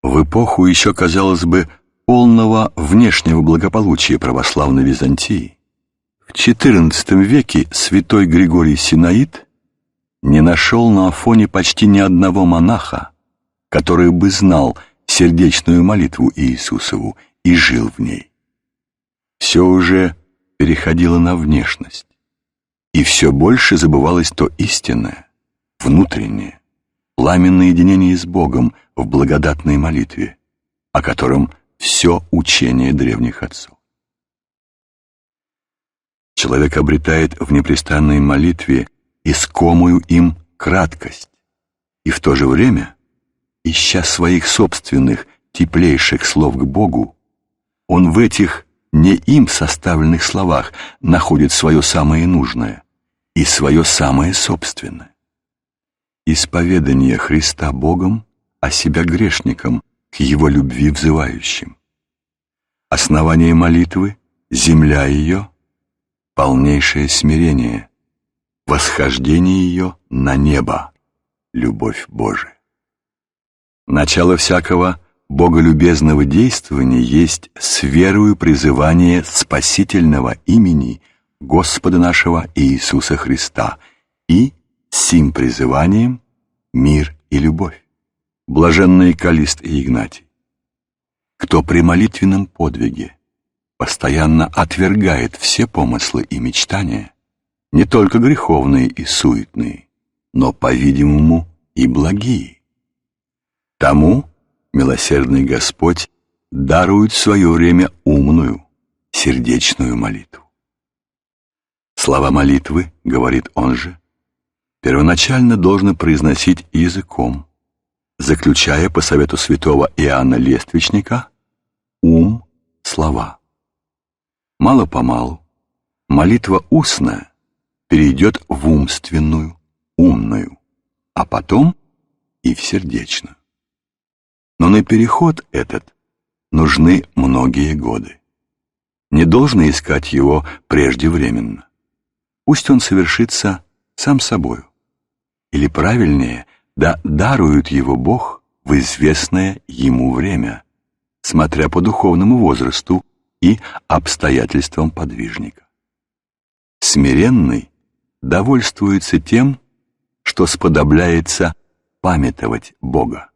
В эпоху еще, казалось бы, полного внешнего благополучия православной Византии в XIV веке святой Григорий Синаид не нашел на Афоне почти ни одного монаха, который бы знал сердечную молитву Иисусову и жил в ней. Все уже переходило на внешность, и все больше забывалось то истинное, внутреннее, пламенное единение с Богом в благодатной молитве, о котором все учение древних отцов. Человек обретает в непрестанной молитве искомую им краткость, и в то же время, ища своих собственных теплейших слов к Богу, он в этих не им составленных словах находит свое самое нужное и свое самое собственное. Исповедание Христа Богом, а себя грешником, к Его любви взывающим. Основание молитвы, земля ее, полнейшее смирение, восхождение ее на небо, любовь Божия. Начало всякого боголюбезного действования есть с верою призывание спасительного имени Господа нашего Иисуса Христа и сим призыванием мир и любовь. Блаженные Калист и Игнатий. Кто при молитвенном подвиге постоянно отвергает все помыслы и мечтания, не только греховные и суетные, но, по-видимому, и благие, тому милосердный Господь дарует в свое время умную, сердечную молитву. Слова молитвы, говорит он же, первоначально должны произносить языком, заключая по совету святого Иоанна Лествичника ум слова. Мало-помалу молитва устная перейдет в умственную, умную, а потом и в сердечную. Но на переход этот нужны многие годы. Не должно искать его преждевременно. Пусть он совершится сам собою. Или правильнее, да дарует его Бог в известное ему время, смотря по духовному возрасту и обстоятельствам подвижника. Смиренный довольствуется тем, что сподобляется памятовать Бога.